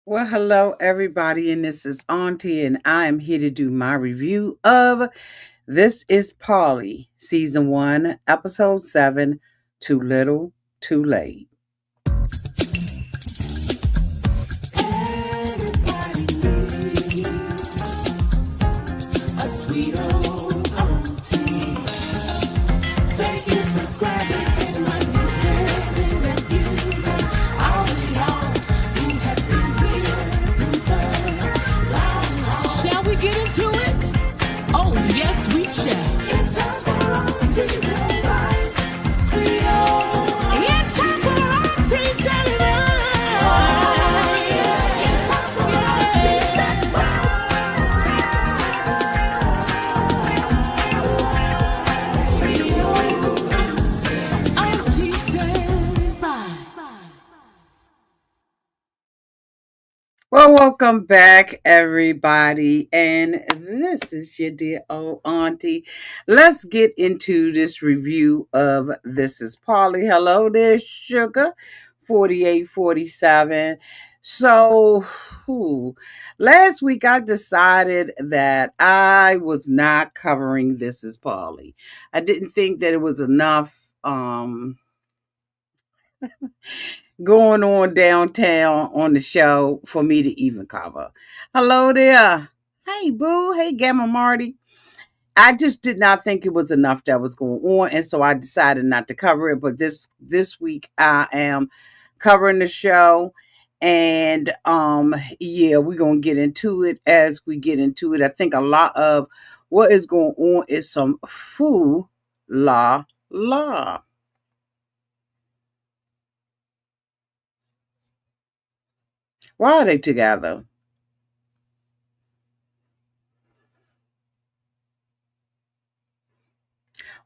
Well, hello, everybody, and this is Auntie, and I am here to do my review of This is Polly, Season 1, Episode 7, Too Little, Too Late. A sweet old auntie. Thank you, subscribers, to my nieces and nephews, and all of y'all who have been here through the long haul. Shall we get into it? Oh, yes, we shall. It's time for Auntie Advice. Sweet old. It's time for Auntie Advice. Oh, yeah. It's time for Auntie Advice. Well, welcome back, everybody, and this is your dear old Auntie. Let's get into this review of This is Polly. Hello there, Sugar. 4847. So, last week I decided that I was not covering This is Polly. I didn't think that it was enough going on downtown on the show for me to even cover. Hello there. Hey, Boo. Hey, Gamma Marty. I just did not think it was enough that was going on, and so I decided not to cover it. But this week I am covering the show, and yeah, we're gonna get into it as we get into it. I think a lot of what is going on is some foo la la. Why are they together?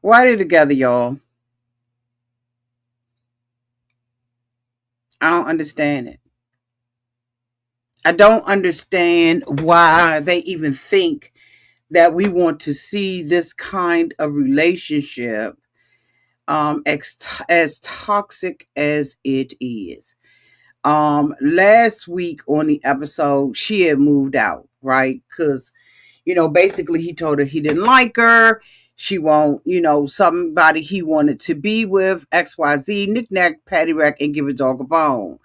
Why are they together, y'all? I don't understand it. I don't understand why they even think that we want to see this kind of relationship as toxic as it is. Last week on the episode, she had moved out, right? Because, basically he told her he didn't like her. She won't, somebody he wanted to be with, XYZ, knick-knack, paddywhack, and give a dog a bone.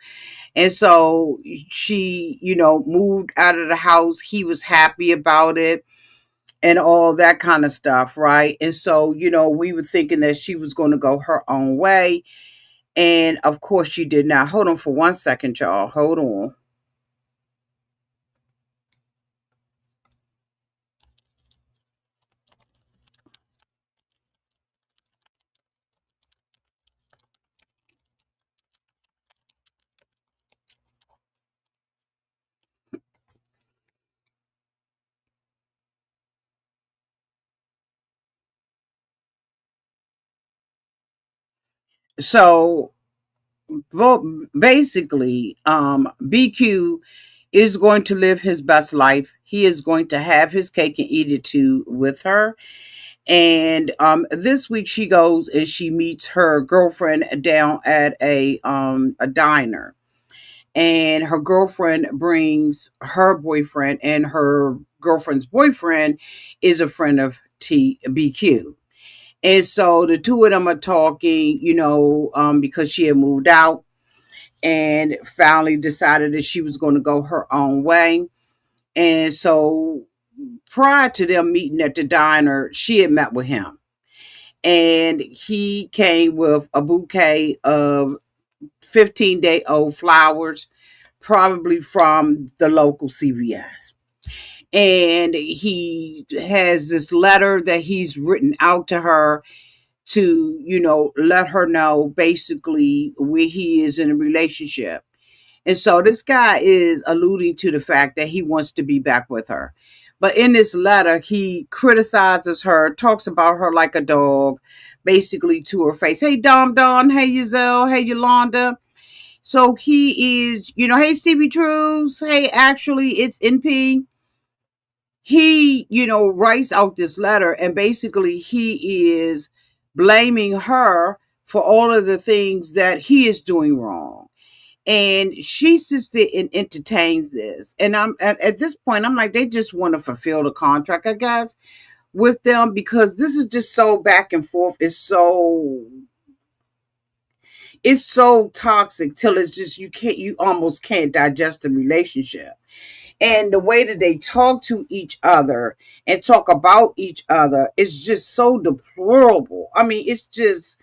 And so she, moved out of the house. He was happy about it and all that kind of stuff, right? And so, we were thinking that she was going to go her own way. And of course, she did not. Hold on for 1 second, y'all. Hold on. So, basically, BQ is going to live his best life. He is going to have his cake and eat it too with her. And this week she goes and she meets her girlfriend down at a diner. And her girlfriend brings her boyfriend, and her girlfriend's boyfriend is a friend of TBQ. And so the two of them are talking, because she had moved out and finally decided that she was going to go her own way. And so prior to them meeting at the diner, she had met with him. And he came with a bouquet of 15-day-old flowers, probably from the local CVS. And he has this letter that he's written out to her to, let her know basically where he is in a relationship. And so this guy is alluding to the fact that he wants to be back with her. But in this letter, he criticizes her, talks about her like a dog, basically to her face. Hey, Dom Don. Hey, Giselle. Hey, Yolanda. So he is, hey, Stevie Trues. Hey, actually, it's NP. He, writes out this letter, and basically he is blaming her for all of the things that he is doing wrong. And she sits there and entertains this. And I'm at this point, I'm like, they just want to fulfill the contract, I guess, with them, because this is just so back and forth. It's so toxic till it's just you almost can't digest the relationship. And the way that they talk to each other and talk about each other is just so deplorable. I mean, it's just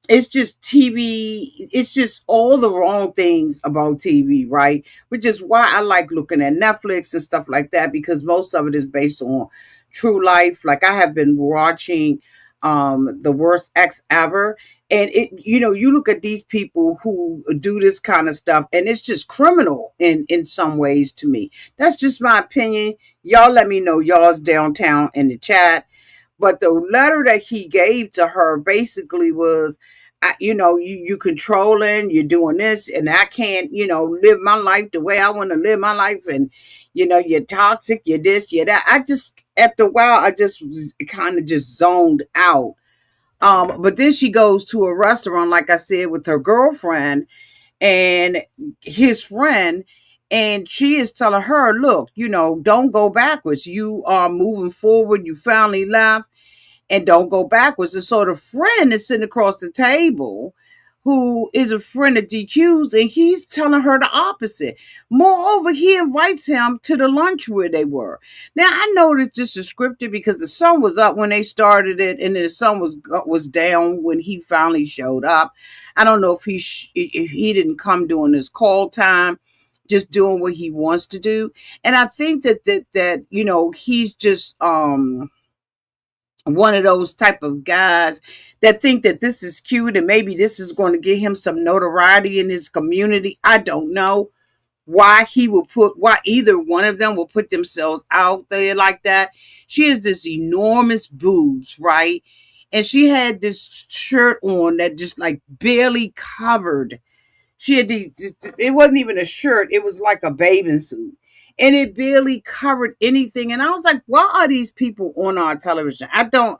TV. It's just all the wrong things about TV, right? Which is why I like looking at Netflix and stuff like that, because most of it is based on true life. Like I have been watching The Worst Ex Ever, and you look at these people who do this kind of stuff, and it's just criminal in some ways to me. That's just my opinion. Y'all let me know y'all's downtown in the chat. But the letter that he gave to her basically was, you controlling, you're doing this, and I can't, live my life the way I want to live my life, and you're toxic, you're this, you're that. I just after a while, I just kind of just zoned out. But then she goes to a restaurant, like I said, with her girlfriend and his friend. And she is telling her, look, don't go backwards. You are moving forward. You finally left, and don't go backwards. And so the friend is sitting across the table, who is a friend of DQ's, and he's telling her the opposite. Moreover, he invites him to the lunch where they were. Now I know this is scripted because the sun was up when they started it, and the sun was down when he finally showed up. I don't know if he didn't come during his call time, just doing what he wants to do. And I think that he's just one of those type of guys that think that this is cute and maybe this is going to get him some notoriety in his community. I don't know why either one of them will put themselves out there like that. She has this enormous boobs, right? And she had this shirt on that just like barely covered. She had it wasn't even a shirt, it was like a bathing suit. And it barely covered anything. And I was like, why are these people on our television? I don't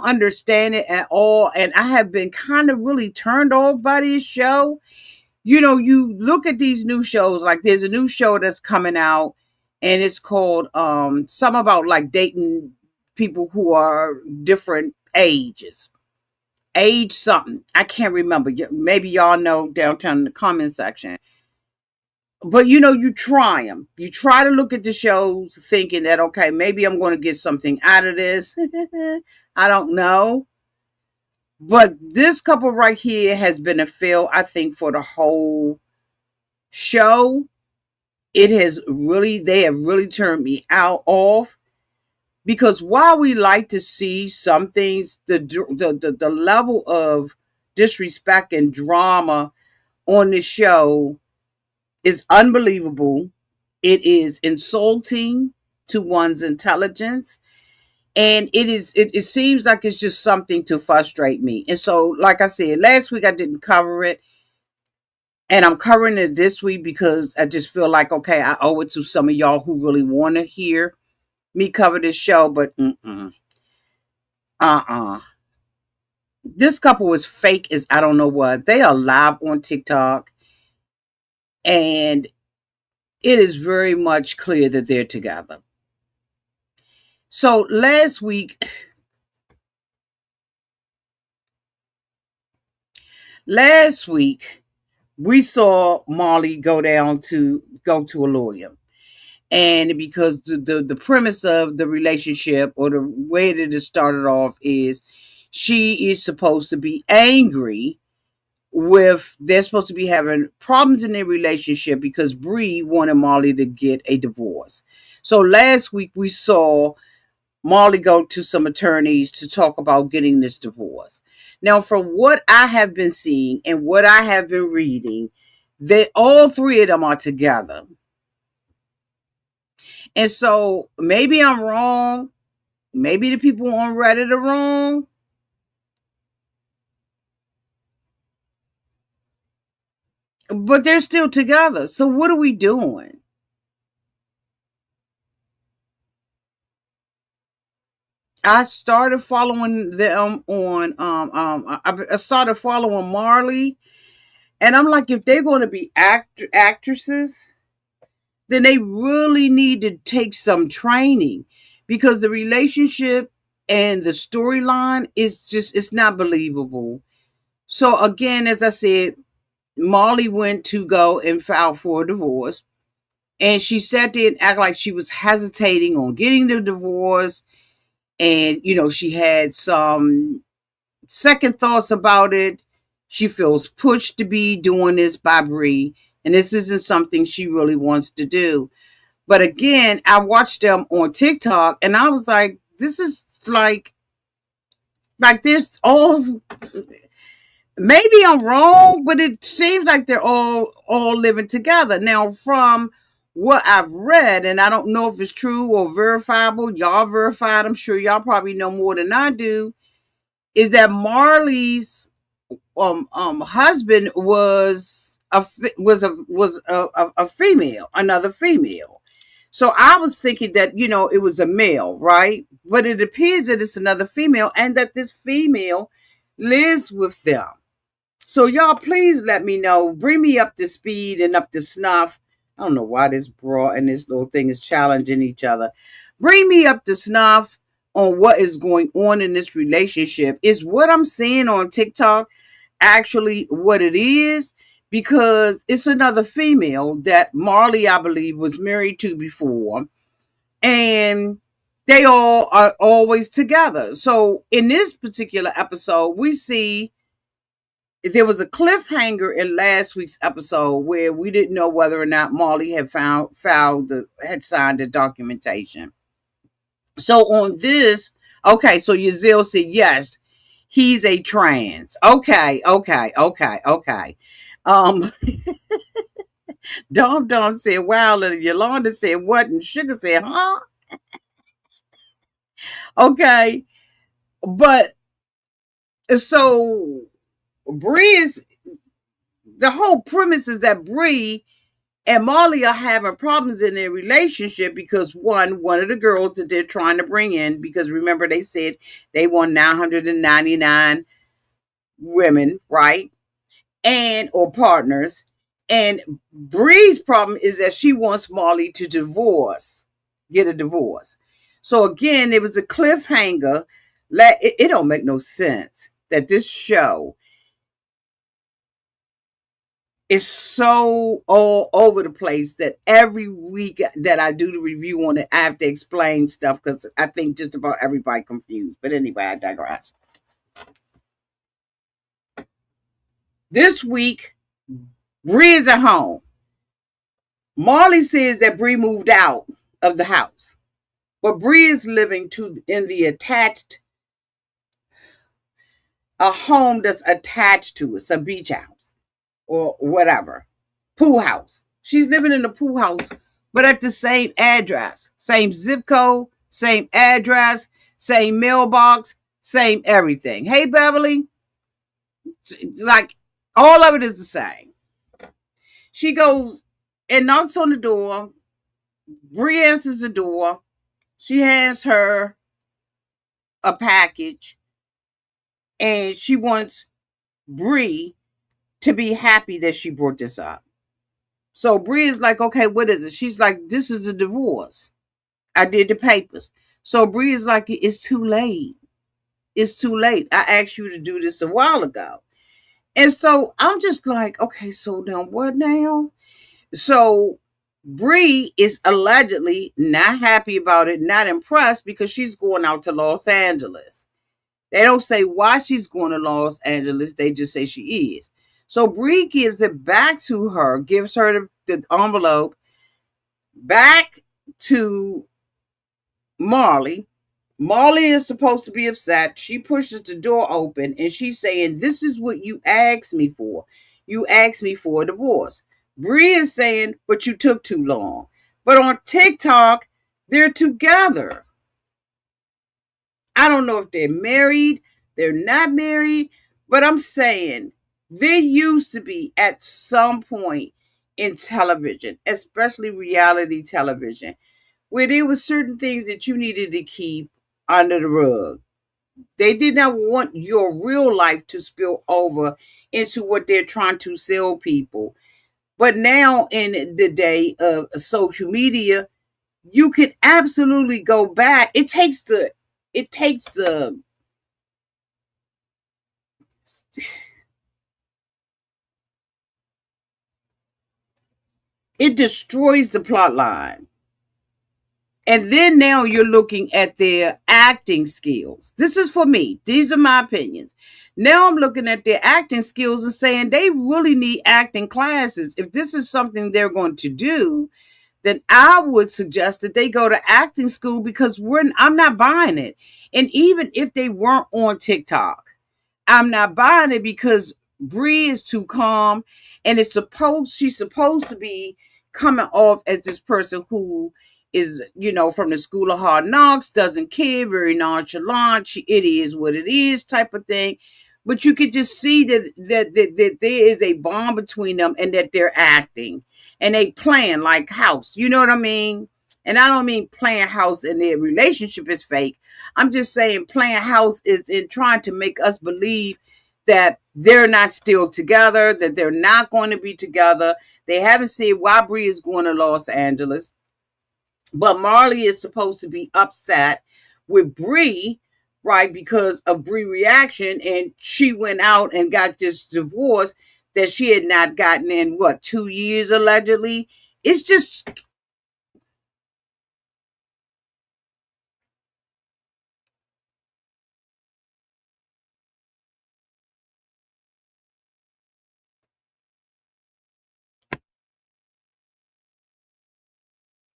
understand it at all. And I have been kind of really turned off by this show. You look at these new shows, like there's a new show that's coming out, and it's called some about like dating people who are different ages. Age something. I can't remember. Maybe y'all know downtown in the comment section. But you try them. You try to look at the shows thinking that, okay, maybe I'm going to get something out of this. I don't know. But this couple right here has been a fail, I think, for the whole show. They have really turned me out off, because while we like to see some things, the level of disrespect and drama on the show is unbelievable. It is insulting to one's intelligence. And it seems like it's just something to frustrate me. And so, like I said, last week I didn't cover it. And I'm covering it this week because I just feel like, okay, I owe it to some of y'all who really want to hear me cover this show. But uh-uh. This couple is fake as I don't know what. They are live on TikTok. And it is very much clear that they're together. So last week we saw Molly go to a lawyer. And because the premise of the relationship, or the way that it started off, is she is supposed to be angry with they're supposed to be having problems in their relationship because Bree wanted Molly to get a divorce. So last week we saw Molly go to some attorneys to talk about getting this divorce. Now, from what I have been seeing and what I have been reading, they all three of them are together. And so maybe I'm wrong. Maybe the people on Reddit are wrong. But they're still together. So what are we doing? I started following them on I started following Marley, And I'm like, if they're going to be actresses, then they really need to take some training, because the relationship and the storyline is just, it's not believable. So again, as I said, Molly went to go and file for a divorce. And she sat there and acted like she was hesitating on getting the divorce. And, she had some second thoughts about it. She feels pushed to be doing this by Bree. And this isn't something she really wants to do. But again, I watched them on TikTok and I was like, this is like there's all, maybe I'm wrong, but it seems like they're all living together. Now, from what I've read, and I don't know if it's true or verifiable, y'all verified, I'm sure y'all probably know more than I do, is that Marley's husband was a female, another female. So I was thinking that, it was a male, right? But it appears that it's another female and that this female lives with them. So y'all, please let me know. Bring me up to speed and up to snuff. I don't know why this bra and this little thing is challenging each other. Bring me up to snuff on what is going on in this relationship. Is what I'm seeing on TikTok actually what it is? Because it's another female that Marley, I believe, was married to before. And they all are always together. So in this particular episode, we see there was a cliffhanger in last week's episode where we didn't know whether or not Marley had had signed the documentation. So on this, okay, so Yazil said yes, he's a trans. Okay. Um, Dom said wow, and Yolanda said what, and Sugar said huh. Okay, but so Bree is, the whole premise is that Bree and Molly are having problems in their relationship because one of the girls that they're trying to bring in, because remember they said they want 999 women, right? And or partners. And Bree's problem is that she wants Molly to get a divorce. So again, it was a cliffhanger. It don't make no sense that this show is so all over the place that every week that I do the review on it, I have to explain stuff because I think just about everybody confused. But anyway, I digress. This week, Bree is at home. Marley says that Bree moved out of the house, but Bree is living in the attached, a home that's attached to it, a beach house or whatever, pool house. She's living in the pool house, but at the same address, same zip code, same address, same mailbox, same everything. Hey, Beverly, like all of it is the same. She goes and knocks on the door. Bree answers the door. She hands her a package, and she wants Bree to be happy that she brought this up. So Bree is like, okay, what is it? She's like, this is a divorce. I did the papers. So Bree is like, it's too late. It's too late. I asked you to do this a while ago. And so I'm just like, okay, so now what now? So Bree is allegedly not happy about it, not impressed, because she's going out to Los Angeles. They don't say why she's going to Los Angeles. They just say she is. So Bree gives it back to her, gives her the envelope back to Marley. Marley is supposed to be upset. She pushes the door open and she's saying, this is what you asked me for. You asked me for a divorce. Bree is saying, but you took too long. But on TikTok, they're together. I don't know if they're married, they're not married, but I'm saying they used to be at some point in television, especially reality television, where there were certain things that you needed to keep under the rug. They did not want your real life to spill over into what they're trying to sell people. But now, in the day of social media, you can absolutely go back. It takes the, it destroys the plot line. And then now you're looking at their acting skills. This is for me. These are my opinions. Now I'm looking at their acting skills and saying they really need acting classes. If this is something they're going to do, then I would suggest that they go to acting school, because I'm not buying it. And even if they weren't on TikTok, I'm not buying it, because Bree is too calm, and she's supposed to be coming off as this person who is, from the school of hard knocks, doesn't care, very nonchalant. It is what it is, type of thing. But you could just see that there is a bond between them, and that they're acting and they playing like house. You know what I mean? And I don't mean playing house and their relationship is fake. I'm just saying playing house is in trying to make us believe that they're not still together, that they're not going to be together. They haven't said why Bree is going to Los Angeles. But Marley is supposed to be upset with Bree, right, because of Bree reaction, and she went out and got this divorce that she had not gotten in, what, 2 years allegedly. It's just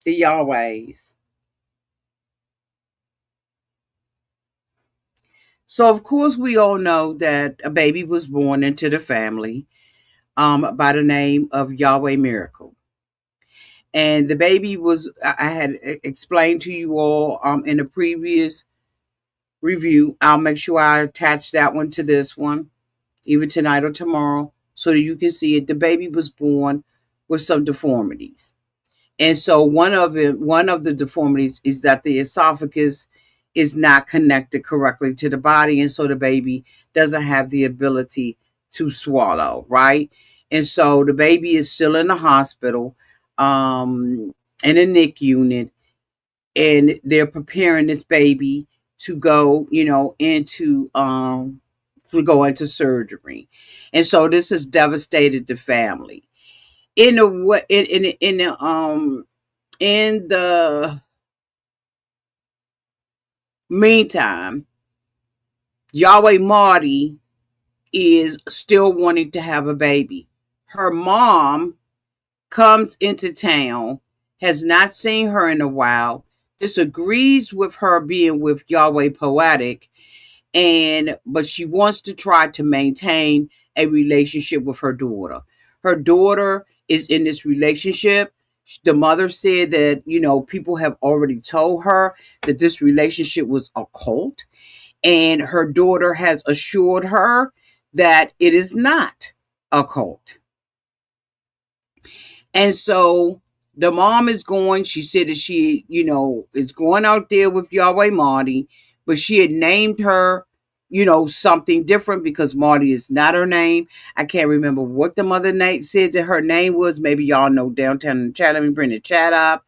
the Yahwehs. So of course we all know that a baby was born into the family, by the name of Yahweh Miracle. And the baby was, I had explained to you all, in a previous review. I'll make sure I attach that one to this one, either tonight or tomorrow, so that you can see it. The baby was born with some deformities. And so one of the deformities is that the esophagus is not connected correctly to the body, and so the baby doesn't have the ability to swallow, right? And so the baby is still in the hospital, in a NIC unit, and they're preparing this baby to go, into surgery. And so this has devastated the family. In a way, in the meantime, Yahweh Marty is still wanting to have a baby. Her mom comes into town, has not seen her in a while, disagrees with her being with Yahweh Poetic, but she wants to try to maintain a relationship with her daughter. Her daughter is in this relationship. The mother said that, people have already told her that this relationship was a cult, and her daughter has assured her that it is not a cult. And so the mom is going, she said that she, is going out there with Yahweh Marty, but she had named her, something different, because Marty is not her name. I can't remember what the mother said that her name was. Maybe y'all know downtown in the chat. Let me bring the chat up.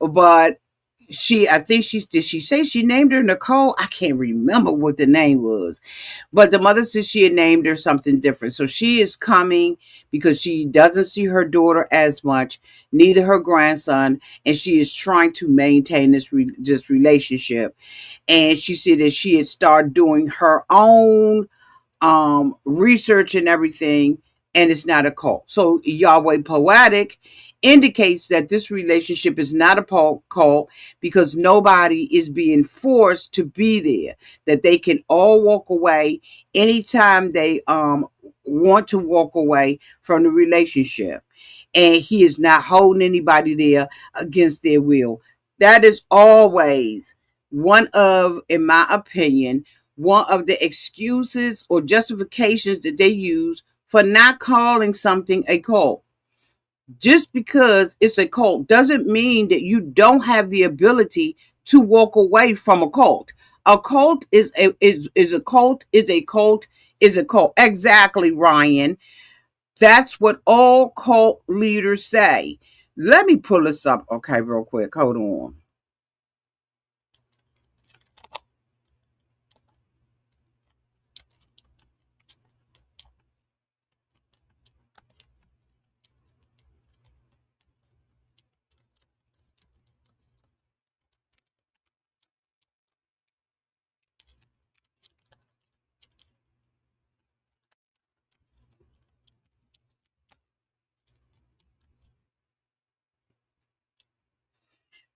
But I think did she say she named her Nicole? I can't remember what the name was. But the mother said she had named her something different. So she is coming because she doesn't see her daughter as much, neither her grandson, and she is trying to maintain this relationship. And she said that she had started doing her own research and everything, and it's not a cult. So Yahweh Poetic indicates that this relationship is not a cult, because nobody is being forced to be there, that they can all walk away anytime they want to walk away from the relationship, and he is not holding anybody there against their will. That is always one of, in my opinion, one of the excuses or justifications that they use for not calling something a cult. Just because it's a cult doesn't mean that you don't have the ability to walk away from a cult. A cult is a cult is a cult is a cult. Exactly, Ryan. That's what all cult leaders say. Let me pull this up, okay, real quick. Hold on.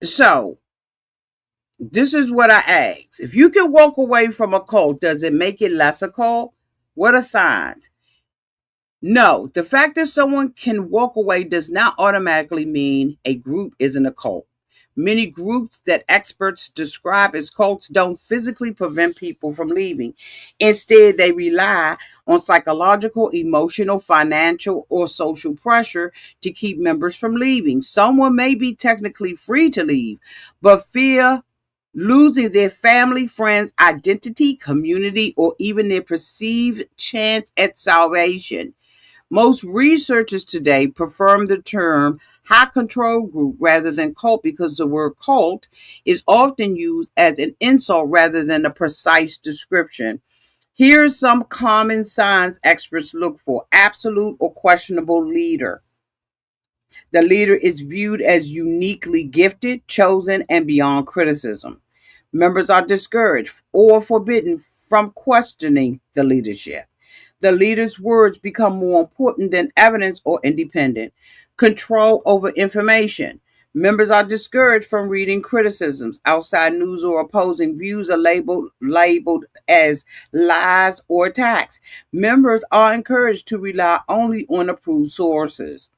So, this is what I ask. If you can walk away from a cult, does it make it less a cult? What are signs? No, the fact that someone can walk away does not automatically mean a group isn't a cult. Many groups that experts describe as cults don't physically prevent people from leaving. Instead, they rely on psychological, emotional, financial, or social pressure to keep members from leaving. Someone may be technically free to leave, but fear losing their family, friends, identity, community, or even their perceived chance at salvation. Most researchers today prefer the term high control group rather than cult because the word cult is often used as an insult rather than a precise description. Here are some common signs experts look for: absolute or questionable leader. The leader is viewed as uniquely gifted, chosen, and beyond criticism. Members are discouraged or forbidden from questioning the leadership. The leader's words become more important than evidence or independent. Control over information. Members are discouraged from reading criticisms. Outside news or opposing views are labeled as lies or attacks. Members are encouraged to rely only on approved sources.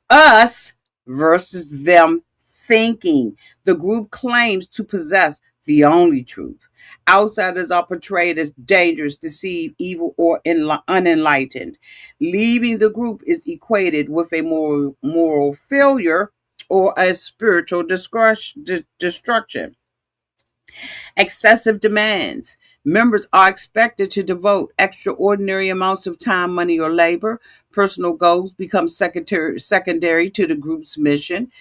Us versus them thinking. The group claims to possess the only truth. Outsiders are portrayed as dangerous, deceived, evil, or unenlightened. Leaving the group is equated with a moral failure or a spiritual destruction. Excessive demands. Members are expected to devote extraordinary amounts of time, money, or labor. Personal goals become secondary to the group's mission.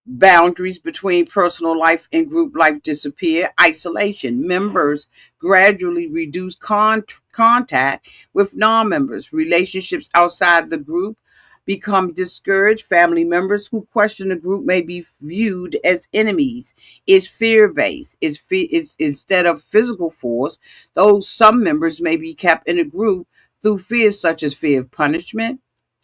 Boundaries between personal life and group life disappear. Isolation. Members gradually reduce contact with non members. Relationships outside the group become discouraged. Family members who question the group may be viewed as enemies. It's fear based. It's instead of physical force, though some members may be kept in a group through fears such as fear of punishment,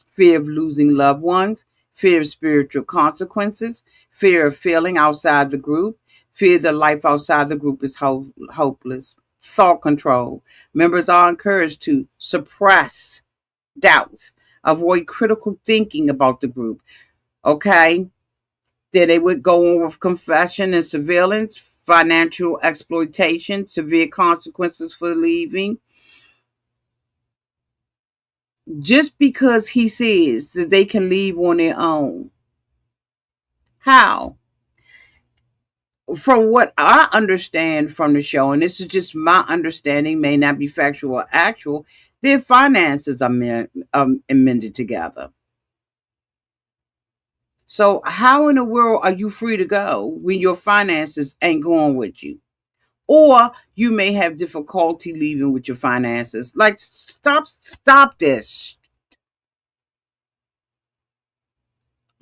fear of losing loved ones, fear of spiritual consequences, fear of failing outside the group, fear that life outside the group is hopeless. Thought control. Members are encouraged to suppress doubts, avoid critical thinking about the group. Okay? That they would go on with confession and surveillance, financial exploitation, severe consequences for leaving. Just because he says that they can leave on their own. How? From what I understand from the show, and this is just my understanding, may not be factual or actual, their finances are amended together. So, how in the world are you free to go when your finances ain't going with you? Or you may have difficulty leaving with your finances. Like, stop this.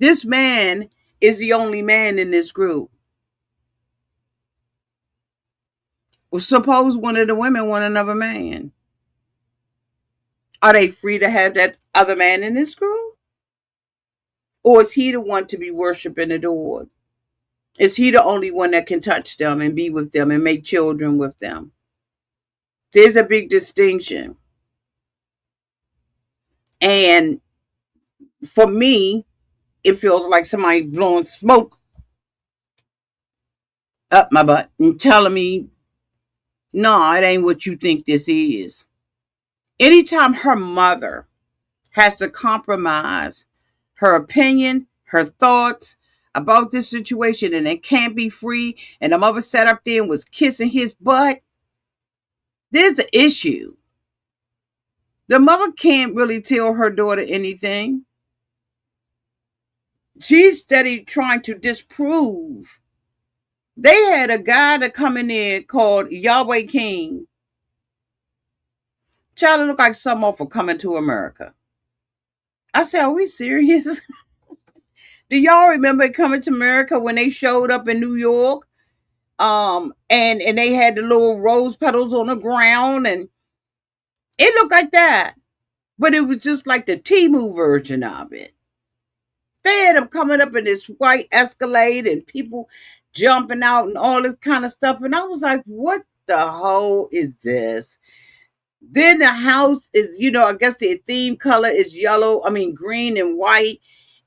This man is the only man in this group. Suppose one of the women want another man. Are they free to have that other man in this group? Or is he the one to be worshiped and adored? Is he the only one that can touch them and be with them and make children with them? There's a big distinction. And for me, it feels like somebody blowing smoke up my butt and telling me, no, it ain't what you think this is. Anytime her mother has to compromise her opinion, her thoughts, about this situation and it can't be free, and the mother sat up there and was kissing his butt, there's an issue. The mother can't really tell her daughter anything. She's steady trying to disprove. They had a guy to come in there called Yahweh King. Child, it looked like something off of Coming to America. I said, are we serious? Do y'all remember Coming to America when they showed up in New York? And they had the little rose petals on the ground, and it looked like that. But it was just like the Timu version of it. They had them coming up in this white Escalade and people jumping out and all this kind of stuff. And I was like, what the hell is this? Then the house is, I guess the theme color is green and white.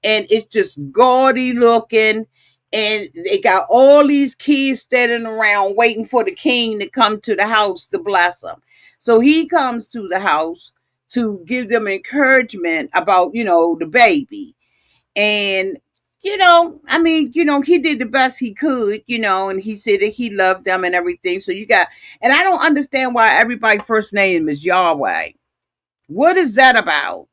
And it's just gaudy looking. And they got all these kids standing around waiting for the king to come to the house to bless them. So he comes to the house to give them encouragement about, the baby. And, he did the best he could, and he said that he loved them and everything. So and I don't understand why everybody's first name is Yahweh. What is that about?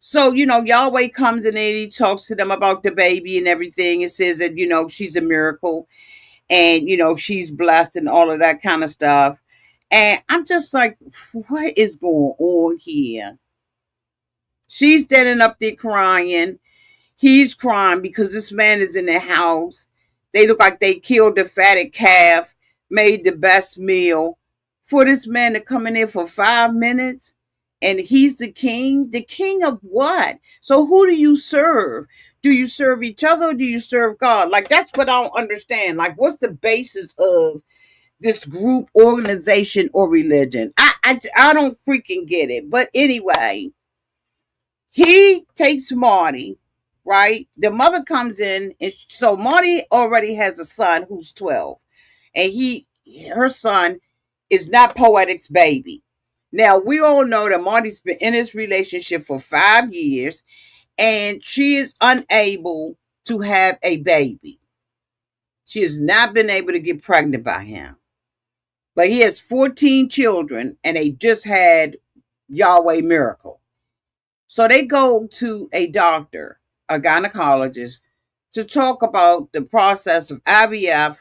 So, Yahweh comes in and he talks to them about the baby and everything. It says that, she's a miracle and, she's blessed and all of that kind of stuff. And I'm just like, what is going on here? She's standing up there crying. He's crying because this man is in the house. They look like they killed the fatted calf, made the best meal. For this man to come in there for 5 minutes and he's the king? The king of what? So who do you serve? Do you serve each other or do you serve God? Like, that's what I don't understand. Like, what's the basis of this group, organization, or religion? I don't freaking get it. But anyway, he takes Marty, right? The mother comes in, and so Marty already has a son who's 12, and her son is not Poetic's baby. Now, we all know that Marty's been in this relationship for 5 years, and she is unable to have a baby. She has not been able to get pregnant by him. But he has 14 children, and they just had Yahweh Miracle. So they go to a doctor, a gynecologist, to talk about the process of IVF,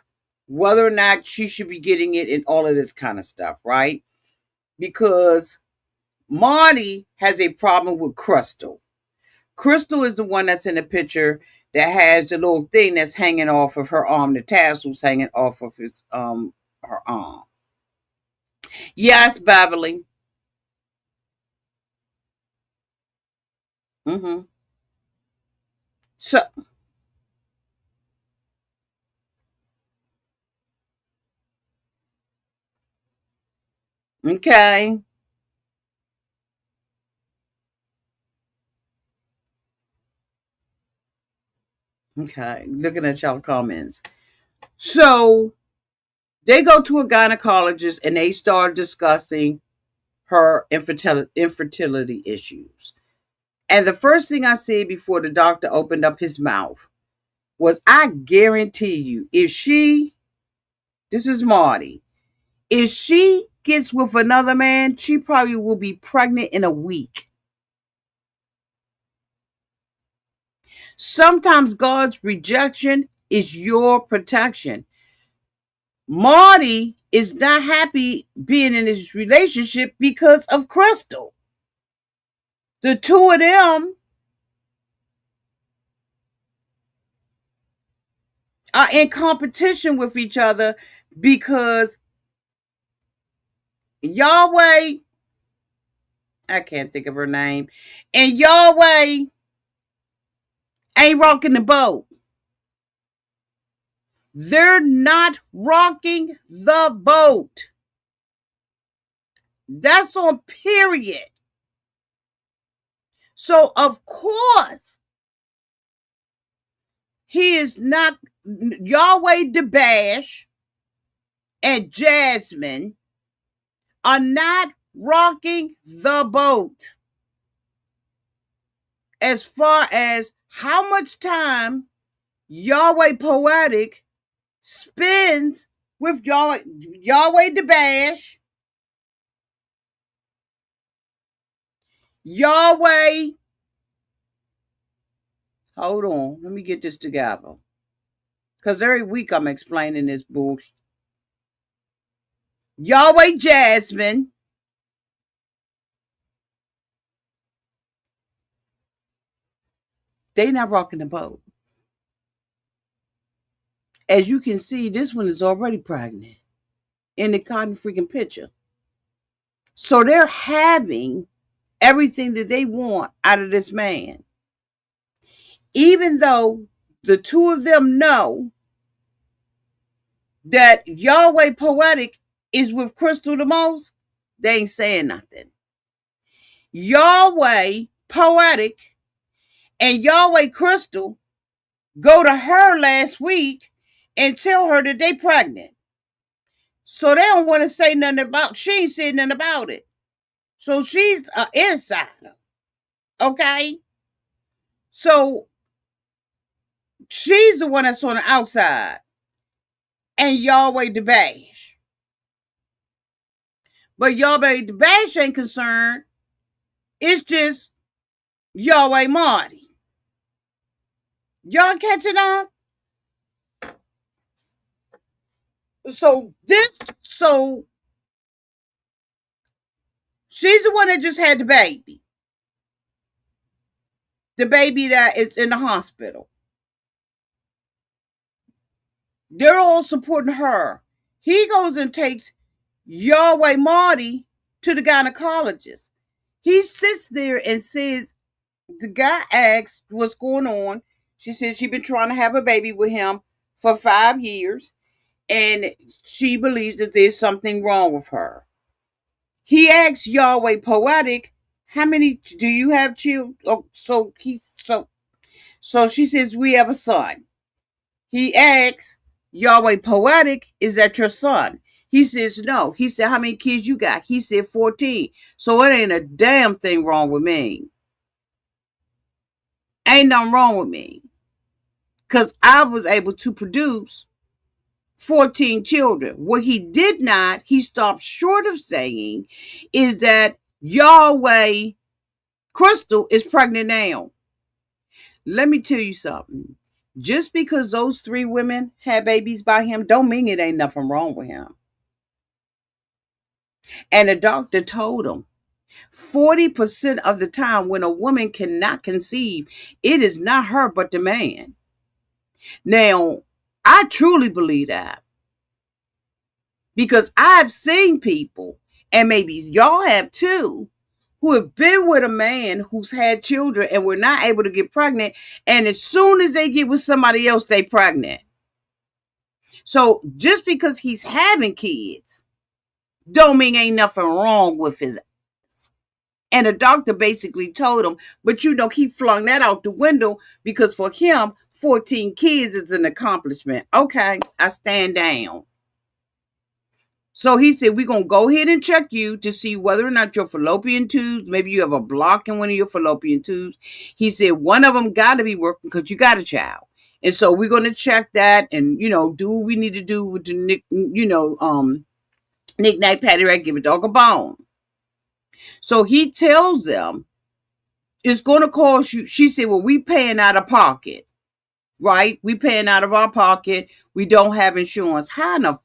whether or not she should be getting it, and all of this kind of stuff, right? Because Marty has a problem with Crystal. Crystal is the one that's in the picture that has the little thing that's hanging off of her arm, the tassels hanging off of her arm. Yes, Beverly. Mm-hmm. So, okay. Okay. Looking at y'all comments. So they go to a gynecologist and they start discussing her infertility issues. And the first thing I said before the doctor opened up his mouth was, I guarantee you, this is Marty, if she gets with another man, she probably will be pregnant in a week. Sometimes God's rejection is your protection. Marty is not happy being in this relationship because of Crystal. The two of them are in competition with each other because Yahweh, I can't think of her name, and Yahweh ain't rocking the boat. They're not rocking the boat. That's on period. So, of course, he is not, Yahweh DeBash and Jasmine are not rocking the boat as far as how much time Yahweh Poetic spends with Yahweh DeBash, Yahweh. Hold on, let me get this together. Because every week I'm explaining this bullshit. Yahweh Jasmine, they not rocking the boat. As you can see, this one is already pregnant in the cotton freaking picture. So they're having everything that they want out of this man. Even though the two of them know that Yahweh Poetic is with Crystal the most, they ain't saying nothing. Yahweh Poetic and Yahweh Crystal go to her last week and tell her that they pregnant. So they don't want to say nothing about, she ain't said nothing about it. So she's an insider. Okay? So she's the one that's on the outside. And Yahweh DeBash. But Yahweh DeBash ain't concerned. It's just Yahweh Marty. Y'all catching up? So she's the one that just had the baby. The baby that is in the hospital. They're all supporting her. He goes and takes Yahweh Marty to the gynecologist. He sits there and says, the guy asks what's going on. She said she's been trying to have a baby with him for 5 years, and she believes that there's something wrong with her. He asks Yahweh Poetic, how many do you have children? Oh, so she says, we have a son. He asks Yahweh Poetic, is that your son? He says, no. He said, how many kids you got? He said, 14. So it ain't a damn thing wrong with me. Ain't nothing wrong with me. Because I was able to produce 14 children. What he did not, he stopped short of saying, is that Yahweh Crystal is pregnant now. Let me tell you something. Just because those 3 women had babies by him, don't mean it ain't nothing wrong with him. And the doctor told him 40% of the time when a woman cannot conceive, it is not her but the man. Now, I truly believe that. Because I've seen people, and maybe y'all have too, who have been with a man who's had children and were not able to get pregnant, and as soon as they get with somebody else, they pregnant. So just because he's having kids, don't mean ain't nothing wrong with his ass. And the doctor basically told him, but he flung that out the window because for him, 14 kids is an accomplishment. Okay, I stand down. So he said, we're going to go ahead and check you to see whether or not your fallopian tubes, maybe you have a block in one of your fallopian tubes. He said, one of them got to be working because you got a child. And so we're going to check that and, do what we need to do with the, knick-knack, patty-rack, give a dog a bone. So he tells them, it's going to cost you. She said, well, we paying out of pocket, right? We paying out of our pocket. We don't have insurance. How in the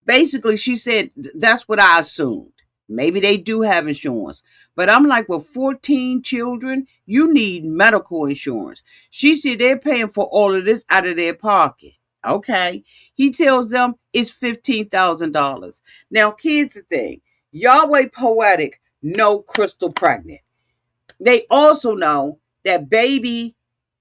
basically, she said, that's what I assumed. Maybe they do have insurance. But I'm like, well, 14 children, you need medical insurance. She said they're paying for all of this out of their pocket. Okay. He tells them it's $15,000. Now, here's the thing. Yahweh Poetic know Crystal pregnant. They also know that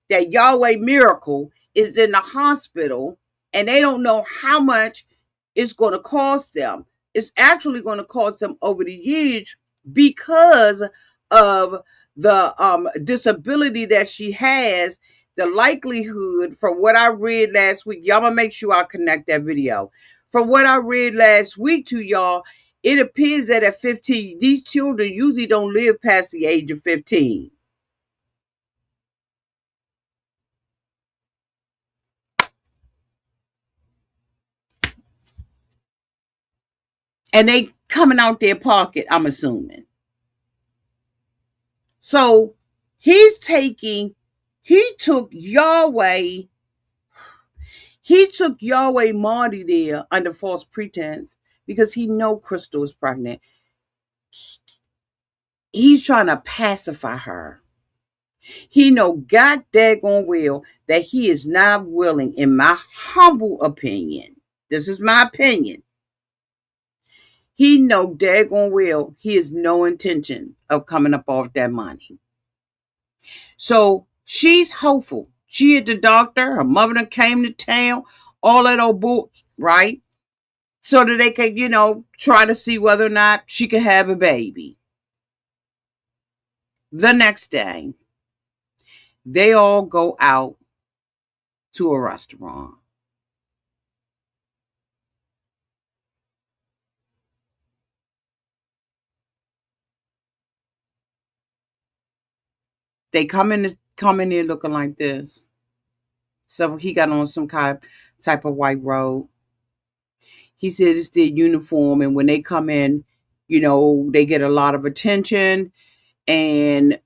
Yahweh Miracle is in the hospital, and they don't know how much it's going to cost them. It's actually going to cost them over the years because of the disability that she has. The likelihood, from what I read last week, y'all gonna make sure I connect that video. From what I read last week to y'all, it appears that at 15, these children usually don't live past the age of 15. and they coming out their pocket, I'm assuming. So he's taking, he took Yahweh, he took Yahweh Marty there under false pretense because he know Crystal is pregnant. He's trying to pacify her. He know God daggone well that he is not willing, in my humble opinion. This is my opinion. He know daggone well he has no intention of coming up off that money. So she's hopeful. She at the doctor, her mother done came to town, all that old bull, right? So that they could, try to see whether or not she could have a baby. The next day, they all go out to a restaurant. They come in there looking like this. So he got on some kind type of white robe. He said it's their uniform, and when they come in, they get a lot of attention. And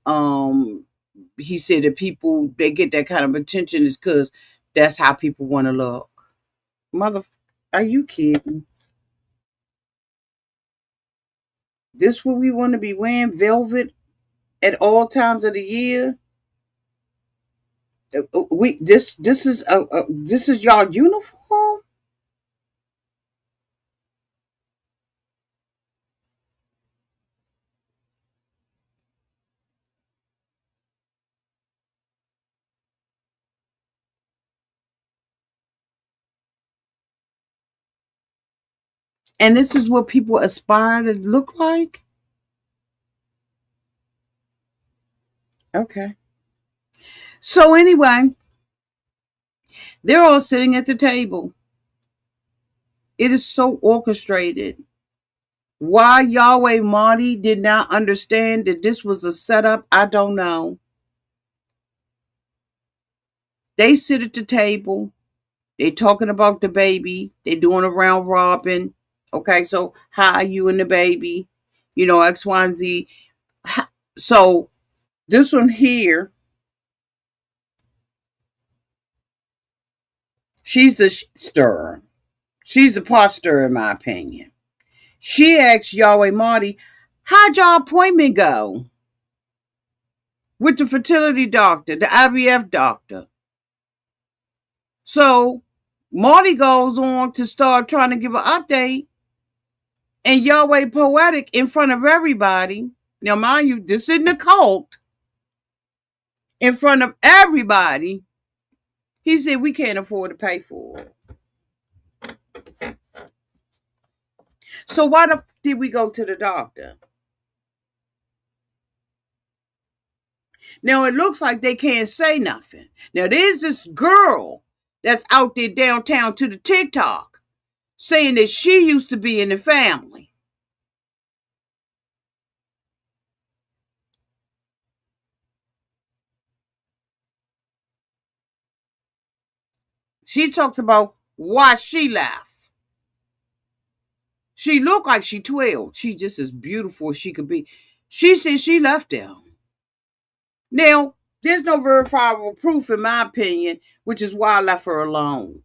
he said that people they get that kind of attention is because that's how people want to look. Mother, are you kidding? This what we want to be wearing velvet at all times of the year? We this is y'all uniform. And this is what people aspire to look like? Okay. So anyway, they're all sitting at the table. It is so orchestrated. Why Yahweh Marty did not understand that this was a setup, I don't know. They sit at the table. They talking about the baby. They doing a round robin. Okay, so how are you and the baby? X, Y, and Z. So this one here, she's the stirrer. She's the pot stirrer, in my opinion. She asked Yahweh Marty, how'd y'all appointment go? With the fertility doctor, the IVF doctor. So Marty goes on to start trying to give an update, and Yahweh Poetic in front of everybody. Now, mind you, this isn't a cult. In front of everybody, he said, we can't afford to pay for it. So why did we go to the doctor? Now, it looks like they can't say nothing. Now, there's this girl that's out there downtown to the TikTok saying that she used to be in the family. She talks about why she left. She looked like she 12. She just as beautiful as she could be. She said she left them. Now, there's no verifiable proof in my opinion, which is why I left her alone.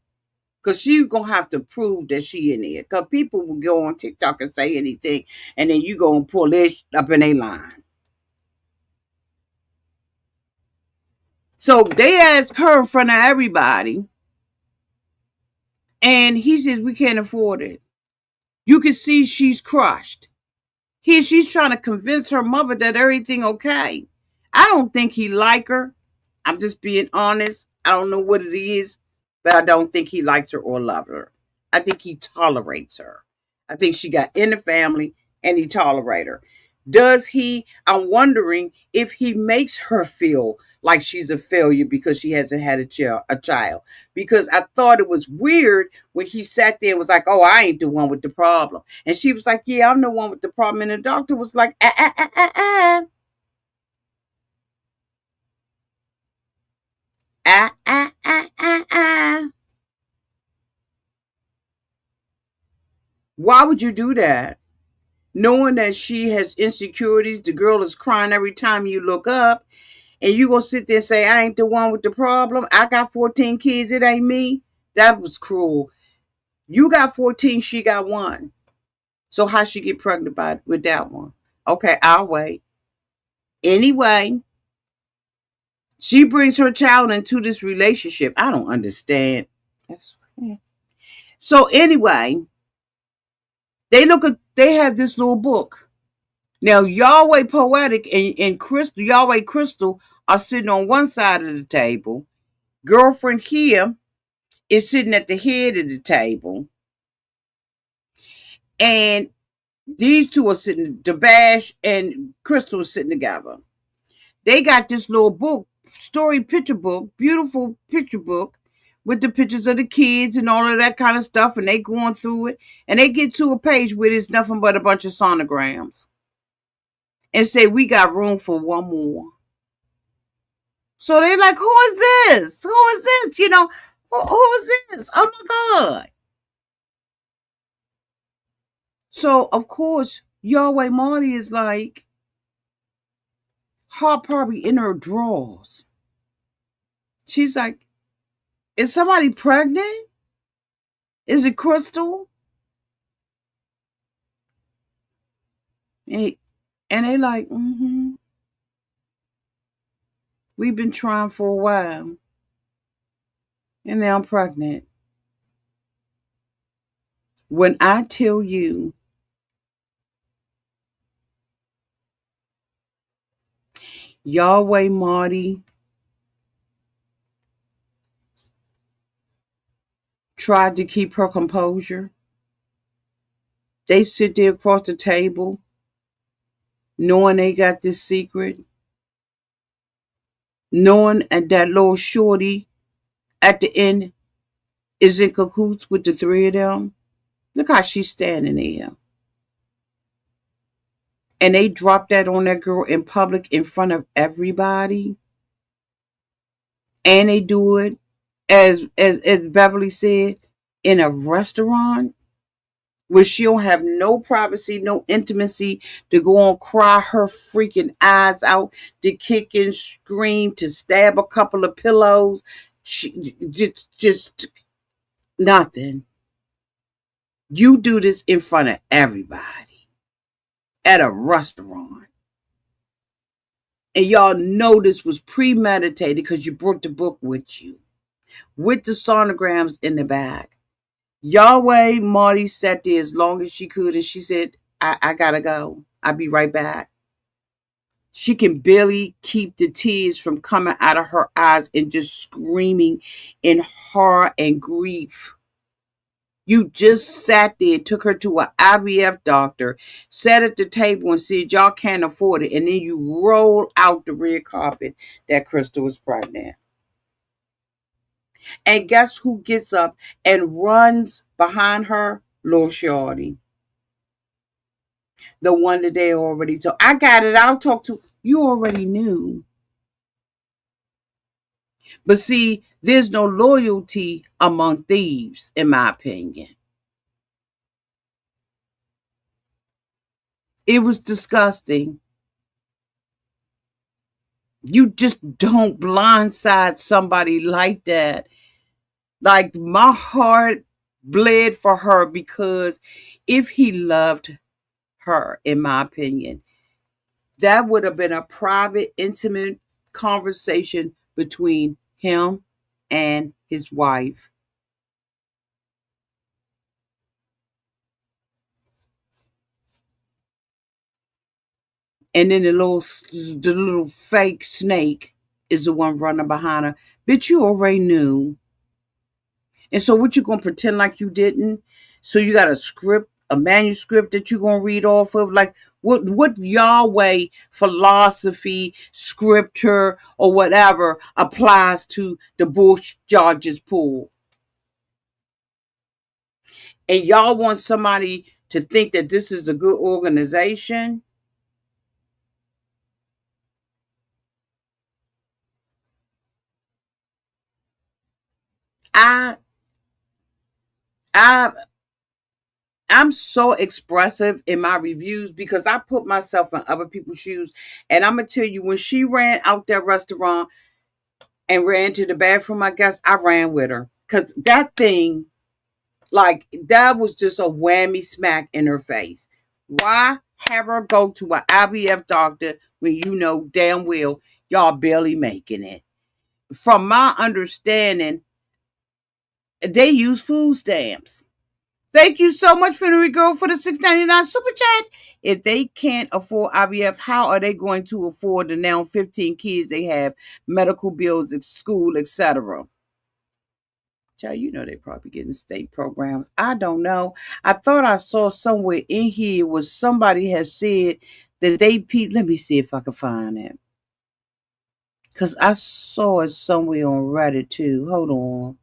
Because she's going to have to prove that she in there. Because people will go on TikTok and say anything, and then you go and pull this up in a line. So they asked her in front of everybody, and he says, we can't afford it. You can see she's crushed. She's trying to convince her mother that everything okay. I don't think he like her. I'm just being honest. I don't know what it is, but I don't think he likes her or love her. I think he tolerates her. I think she got in the family and he tolerates her. Does he? I'm wondering if he makes her feel like she's a failure because she hasn't had a child. Because I thought it was weird when he sat there and was like, "Oh, I ain't the one with the problem," and she was like, "Yeah, I'm the one with the problem," and the doctor was like, "Ah, ah, ah, ah, ah. Ah, ah, ah, ah, ah." Why would you do that? Knowing that she has insecurities, the girl is crying every time you look up, and you gonna sit there and say, I ain't the one with the problem. I got 14 kids, it ain't me. That was cruel. You got 14, she got one. So how she get pregnant by with that one? Okay, I'll wait. Anyway, she brings her child into this relationship. I don't understand. That's, so anyway, they have this little book. Now Yahweh Poetic and Crystal, Yahweh Crystal are sitting on one side of the table. Girlfriend here is sitting at the head of the table. And these two are sitting, Dabash and Crystal are sitting together. They got this little book, story picture book, beautiful picture book with the pictures of the kids and all of that kind of stuff. And they going through it. And they get to a page where it's nothing but a bunch of sonograms. And say, we got room for one more. So they're like, who is this? Who is this? You know, who is this? Oh my God. So, of course, Yahweh Marty is like, heart probably in her drawers. She's like, is somebody pregnant? Is it Crystal? And they like, we've been trying for a while. And now I'm pregnant. When I tell you, Yahweh Marty tried to keep her composure. They sit there across the table, knowing they got this secret, knowing that little shorty at the end is in cahoots with the three of them. Look how she's standing there. And they drop that on that girl in public in front of everybody. And they do it, as Beverly said, in a restaurant where she don't have no privacy, no intimacy to go on cry her freaking eyes out, to kick and scream, to stab a couple of pillows. She just nothing. You do this in front of everybody at a restaurant. And y'all know this was premeditated because you brought the book with you, with the sonograms in the back. Yahweh Marty sat there as long as she could, and she said, I gotta go. I'll be right back. She can barely keep the tears from coming out of her eyes and just screaming in horror and grief. You just sat there, took her to an IVF doctor, sat at the table and said, y'all can't afford it. And then you roll out the red carpet that Crystal was pregnant. And guess who gets up and runs behind her? Lil Shorty. The one that they already told. I got it. I'll talk to you. Already knew. But see, there's no loyalty among thieves, in my opinion. It was disgusting. You just don't blindside somebody like that. Like, my heart bled for her because if he loved her, in my opinion, that would have been a private, intimate conversation between him and his wife. And then the little fake snake is the one running behind her. Bitch, you already knew. And so what you gonna pretend like you didn't? So you got a script, a manuscript that you gonna read off of? Like what Yahweh philosophy, scripture, or whatever applies to the Bush George's pool? And y'all want somebody to think that this is a good organization? I I I'm so expressive in my reviews because I put myself in other people's shoes. And I'm going to tell you, when she ran out that restaurant and ran to the bathroom, I guess I ran with her. Because that thing, like, that was just a whammy smack in her face. Why have her go to an IVF doctor when you know damn well y'all barely making it? From my understanding, they use food stamps. Thank you so much, Fennery Girl, for the $6.99 super chat. If they can't afford IVF, how are they going to afford the now 15 kids they have, medical bills, school, etc.? Child, you know they probably getting state programs. I don't know. I thought I saw somewhere in here where somebody has said that let me see if I can find it. Because I saw it somewhere on Reddit too. Hold on.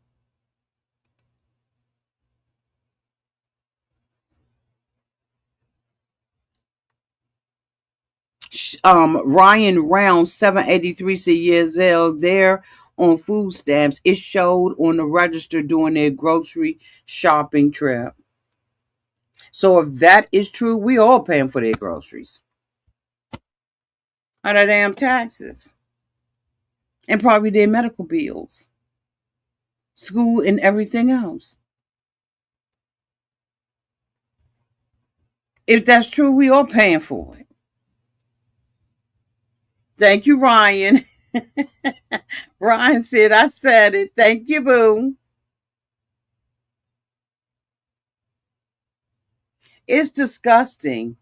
Ryan Round 783 said, yes, they're on food stamps. It showed on the register during their grocery shopping trip. So if that is true, we all paying for their groceries. Are their damn taxes. And probably their medical bills, school, and everything else. If that's true, we all paying for it. Thank you, Ryan. Ryan said, I said it. Thank you, boo. It's disgusting.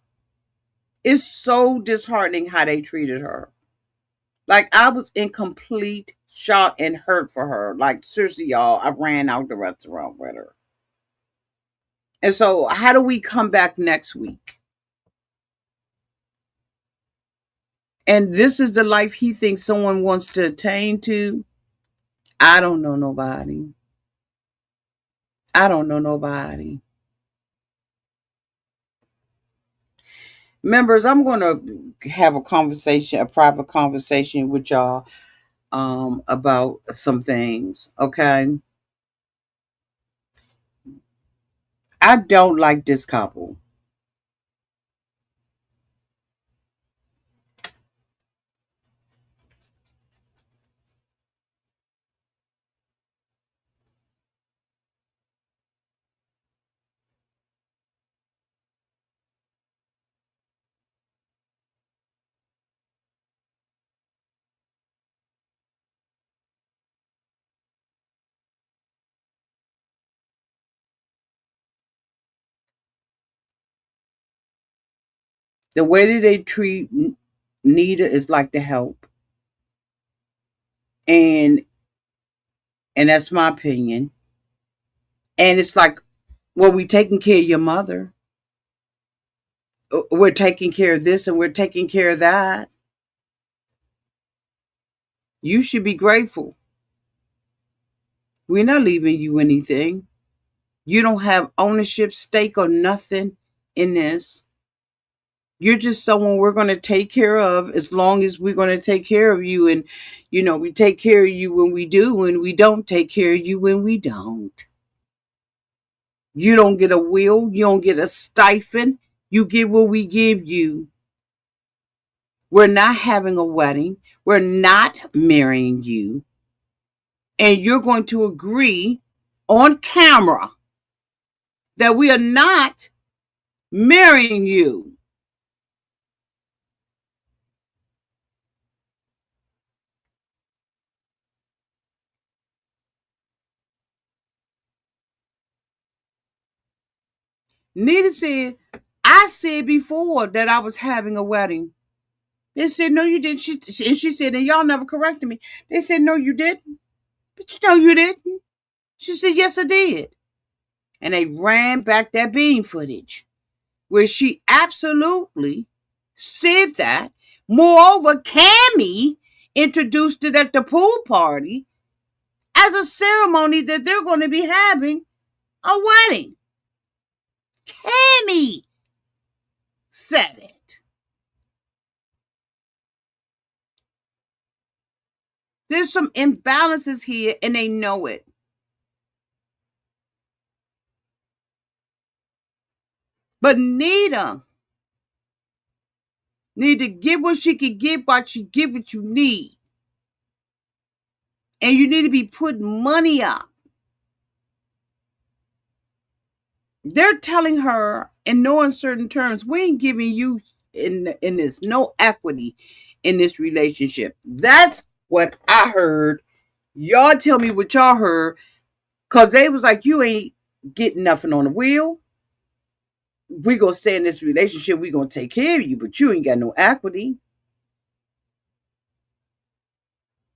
It's so disheartening how they treated her. Like, I was in complete shock and hurt for her. Like, seriously, y'all, I ran out the restaurant with her. And so, how do we come back next week? And this is the life he thinks someone wants to attain to. I don't know nobody. I don't know nobody. Members, I'm going to have a conversation, a private conversation with y'all about some things. Okay. I don't like this couple. The way that they treat Nita is like the help. And that's my opinion. And it's like, well, we taking care of your mother. We're taking care of this and we're taking care of that. You should be grateful. We're not leaving you anything. You don't have ownership, stake, or nothing in this. You're just someone we're going to take care of as long as we're going to take care of you. And, we take care of you when we do, and we don't take care of you when we don't. You don't get a will. You don't get a stipend. You get what we give you. We're not having a wedding. We're not marrying you. And you're going to agree on camera that we are not marrying you. Nita said, I said before that I was having a wedding. They said, no, you didn't. She said, and y'all never corrected me. They said, no, you didn't. But you didn't. She said, yes, I did. And they ran back that bean footage where she absolutely said that. Moreover, Cammy introduced it at the pool party as a ceremony that they're going to be having a wedding. Cammy said it. There's some imbalances here and they know it. But Nita need to get what she can get while she get what you need. And you need to be putting money up. They're telling her in no uncertain terms, we ain't giving you in this no equity in this relationship. That's what I heard. Y'all tell me what y'all heard. Cause they was like, you ain't getting nothing on the wheel. We gonna stay in this relationship. We gonna take care of you, but you ain't got no equity.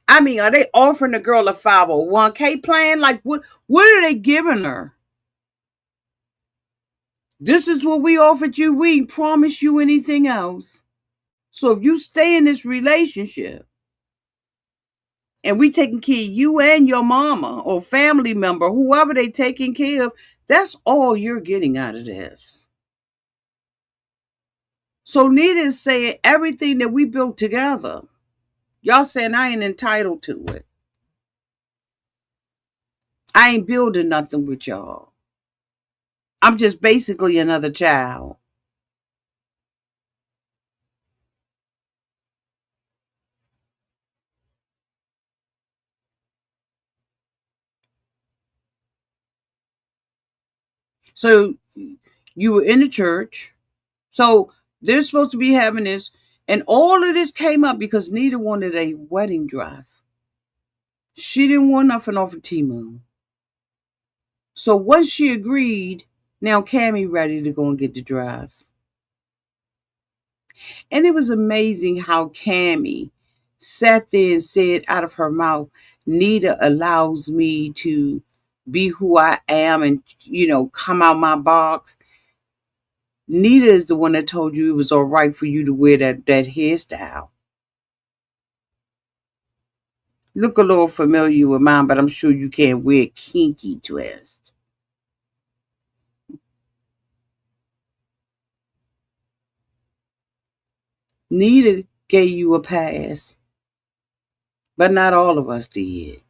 I mean, are they offering the girl a 501k plan? Like, what are they giving her? This is what we offered you. We ain't promised you anything else. So if you stay in this relationship and we taking care of you and your mama or family member, whoever they taking care of, that's all you're getting out of this. So Nita is saying everything that we built together, y'all saying I ain't entitled to it. I ain't building nothing with y'all. I'm just basically another child. So you were in the church. So they're supposed to be having this. And all of this came up because Nita wanted a wedding dress. She didn't want nothing off of Timu. So once she agreed, now Cammy ready to go and get the dress. And it was amazing how Cammy sat there and said out of her mouth, Nita allows me to be who I am and, come out my box. Nita is the one that told you it was all right for you to wear that hairstyle. Look a little familiar with mine, but I'm sure you can't wear kinky twist. Nita gave you a pass, but not all of us did.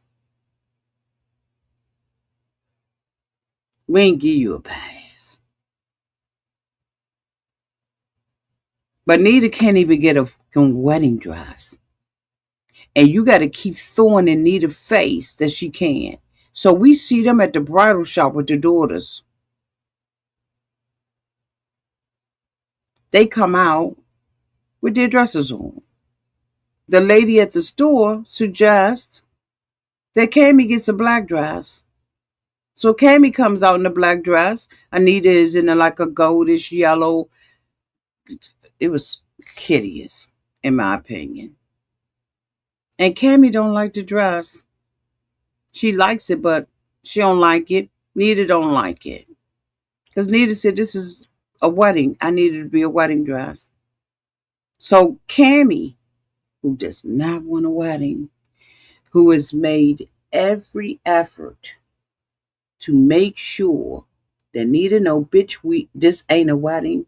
We ain't give you a pass. But Nita can't even get a wedding dress. And you got to keep throwing in Nita's face that she can. So we see them at the bridal shop with the daughters. They come out with their dresses on. The lady at the store suggests that Cammy gets a black dress. So Cammy comes out in a black dress. Anita is in like a goldish yellow. It was hideous, in my opinion. And Cammy don't like the dress. She likes it, but she don't like it. Nita don't like it. Because Nita said this is a wedding. I needed it to be a wedding dress. So Cammy, who does not want a wedding, who has made every effort to make sure that Nita know, bitch, this ain't a wedding,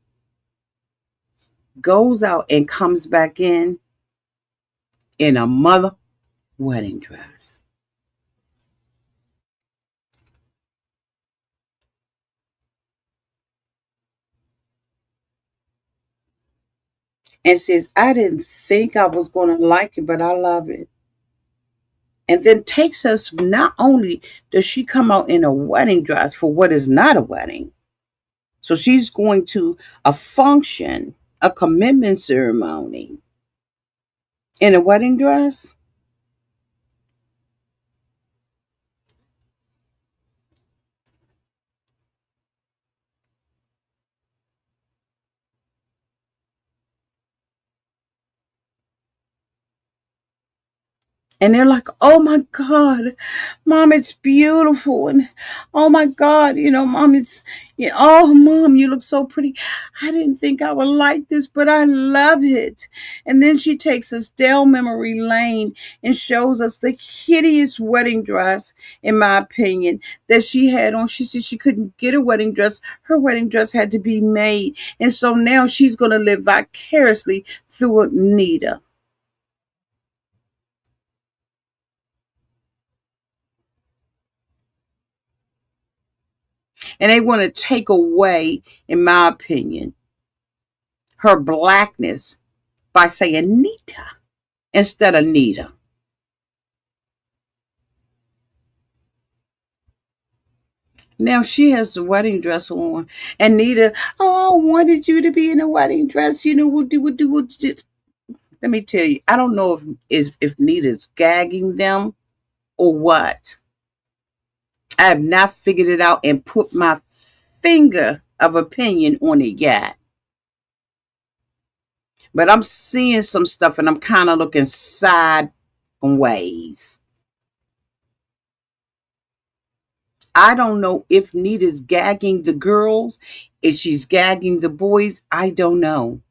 goes out and comes back in a mother wedding dress. And says, I didn't think I was going to like it, but I love it. And then takes us, not only does she come out in a wedding dress for what is not a wedding, so she's going to a function, a commitment ceremony in a wedding dress. And they're like, oh my God, Mom, it's beautiful. And oh my God, Mom, oh, Mom, you look so pretty. I didn't think I would like this, but I love it. And then she takes us down memory lane and shows us the hideous wedding dress, in my opinion, that she had on. She said she couldn't get a wedding dress. Her wedding dress had to be made. And so now she's going to live vicariously through Anita. And they want to take away, in my opinion, her blackness by saying Nita instead of Nita. Now she has the wedding dress on, and Nita, oh, I wanted you to be in a wedding dress. You know, what do. Let me tell you, I don't know if Nita's gagging them or what. I have not figured it out and put my finger of opinion on it yet. But I'm seeing some stuff and I'm kind of looking sideways. I don't know if Nita's gagging the girls, if she's gagging the boys. I don't know.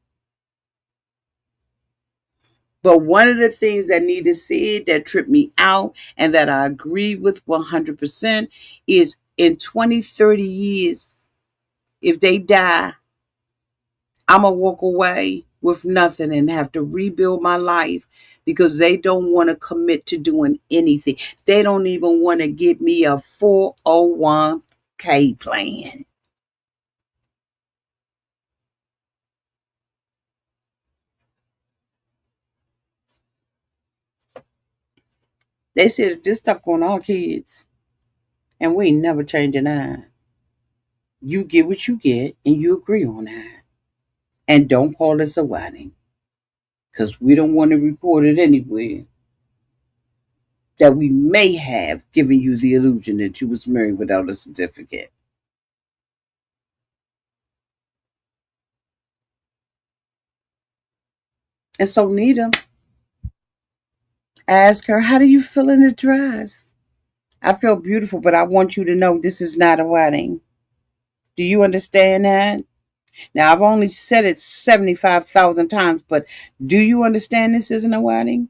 But one of the things that Nita said that tripped me out and that I agree with 100% is in 20, 30 years, if they die, I'm going to walk away with nothing and have to rebuild my life because they don't want to commit to doing anything. They don't even want to give me a 401k plan. They said this stuff going on, kids, and we ain't never changing that. You get what you get and you agree on that. And don't call this a wedding because we don't want to report it anywhere that we may have given you the illusion that you was married without a certificate. And so Nita, ask her, how do you feel in the dress? I feel beautiful, but I want you to know this is not a wedding. Do you understand that? Now, I've only said it 75,000 times, but do you understand this isn't a wedding?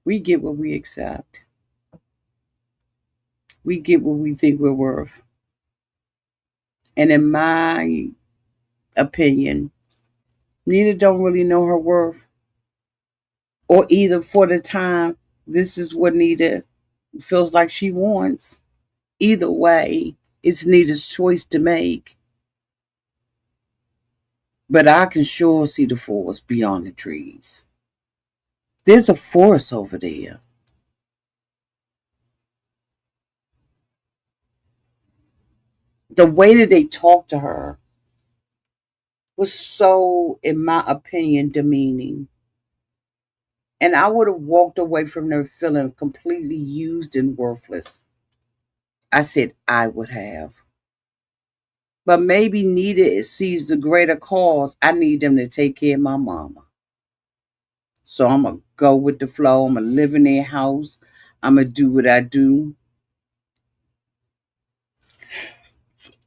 We get what we accept. We get what we think we're worth. And in my opinion, Nita don't really know her worth. Or either for the time, this is what Nita feels like she wants. Either way, it's Nita's choice to make. But I can sure see the forest beyond the trees. There's a forest over there. The way that they talked to her was so, in my opinion, demeaning. And I would have walked away from there feeling completely used and worthless. I said I would have. But maybe Nita sees the greater cause. I need them to take care of my mama. So I'm going to go with the flow. I'm going to live in their house. I'm going to do what I do.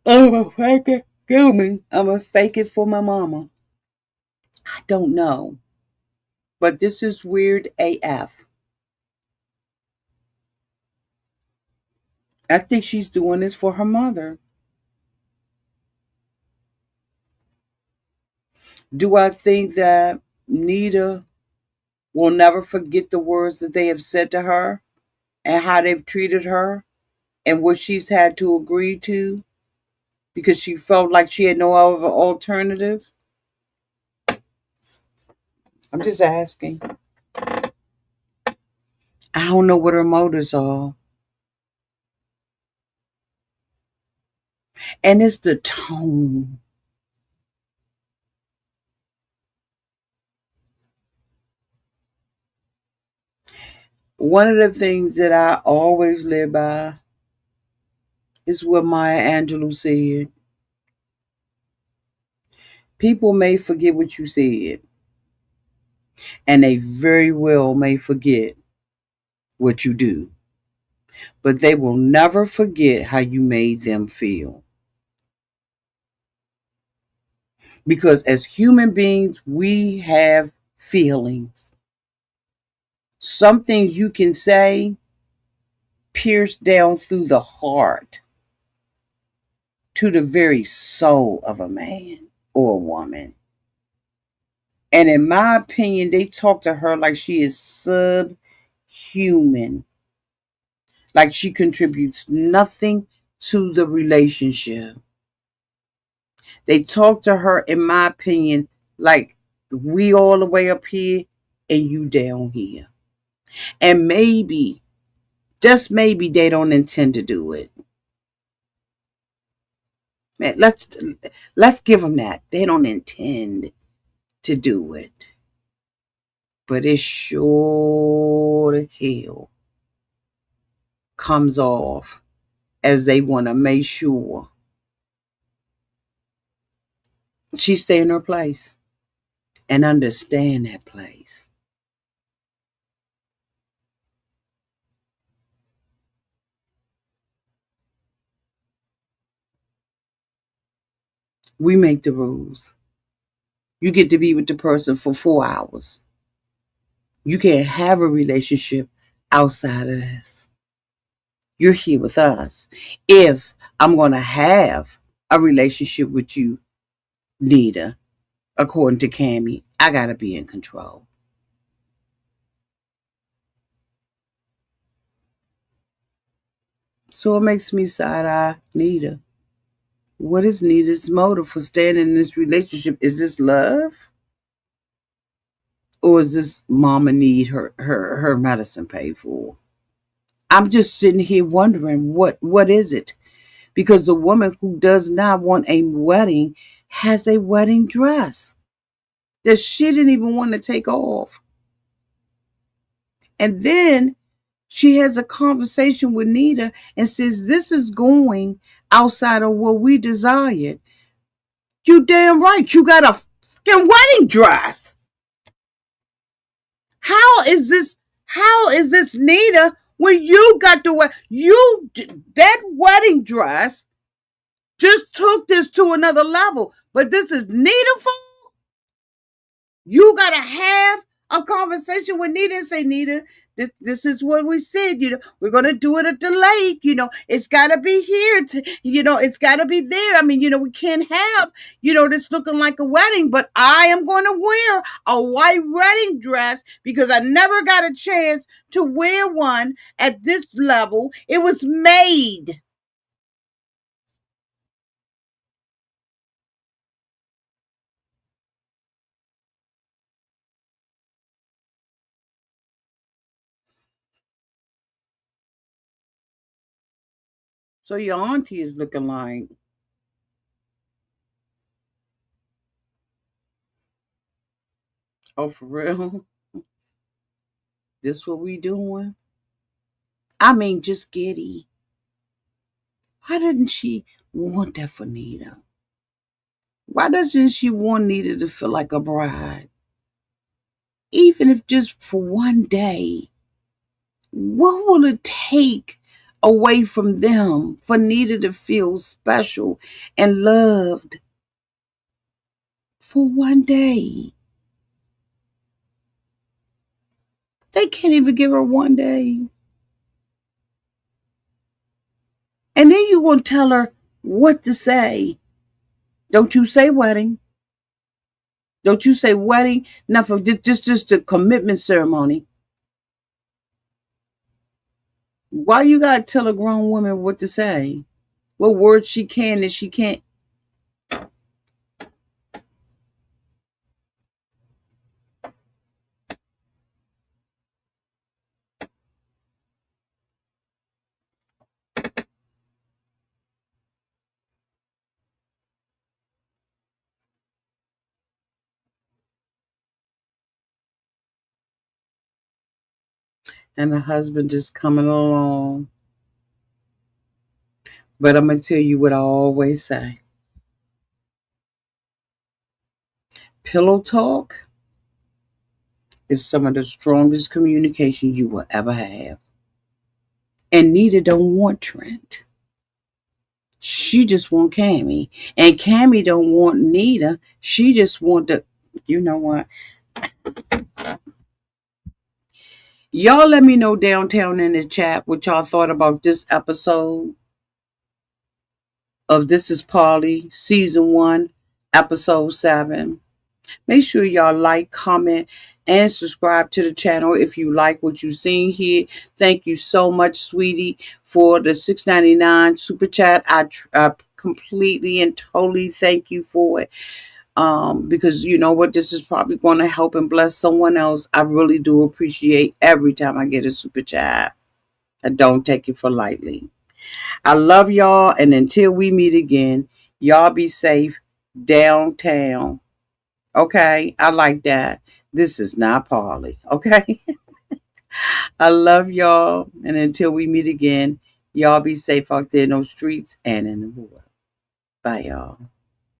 I'm going to fake it. Kill me. I'm going to fake it for my mama. I don't know. But this is weird AF. I think she's doing this for her mother. Do I think that Nita will never forget the words that they have said to her and how they've treated her and what she's had to agree to because she felt like she had no other alternative? I'm just asking. I don't know what her motives are. And it's the tone. One of the things that I always live by is what Maya Angelou said. People may forget what you said, and they very well may forget what you do, but they will never forget how you made them feel. Because as human beings, we have feelings. Some things you can say pierce down through the heart to the very soul of a man or a woman. And in my opinion, they talk to her like she is subhuman, like she contributes nothing to the relationship. They talk to her, in my opinion, like we all the way up here and you down here. And maybe, just maybe, they don't intend to do it. Man, let's give them that. They don't intend to do it. But it sure to hell comes off as they want to make sure she stay in her place and understand that place. We make the rules. You get to be with the person for 4 hours. You can't have a relationship outside of this. You're here with us. If I'm going to have a relationship with you, Nita, according to Cammy, I got to be in control. So it makes me side eye Nita. What is Nita's motive for staying in this relationship? Is this love? Or is this mama need her medicine paid for? I'm just sitting here wondering what is it? Because the woman who does not want a wedding has a wedding dress that she didn't even want to take off. And then she has a conversation with Nita and says, this is going outside of what we desired. You damn right, you got a fucking wedding dress. How is this Nita when you got the that wedding dress just took this to another level. But this is Nita fault. You gotta have a conversation with Nita and say, Nita, this is what we said, we're gonna do it at the lake, it's gotta be here it's gotta be there. I mean, we can't have, this looking like a wedding, but I am gonna wear a white wedding dress because I never got a chance to wear one at this level. It was made. So your auntie is looking like, oh, for real? This what we doing? I mean, just giddy. Why didn't she want that for Nita? Why doesn't she want Nita to feel like a bride? Even if just for one day. What will it take away from them for Nita to feel special and loved for one day? They can't even give her one day. And then you gonna tell her what to say. Don't you say wedding. Don't you say wedding. Nothing. Just a commitment ceremony. Why you gotta tell a grown woman what to say? What words she can and she can't. And the husband just coming along. But I'm gonna tell you what I always say. Pillow talk is some of the strongest communication you will ever have. And Nita don't want Trent. She just want Cammy. And Cammy don't want Nita. She just want the, you know what? Y'all let me know downtown in the chat what y'all thought about this episode of This Is Polly, Season 1, Episode 7. Make sure y'all like, comment, and subscribe to the channel if you like what you've seen here. Thank you so much, sweetie, for the $6.99 super chat. I completely and totally thank you for it. Because you know what, this is probably going to help and bless someone else. I really do appreciate every time I get a super chat. I don't take it for lightly. I love y'all, and until we meet again, y'all be safe downtown. Okay, I like that. This is not Polly. Okay, I love y'all, and until we meet again, y'all be safe out there in those streets and in the world. Bye, y'all.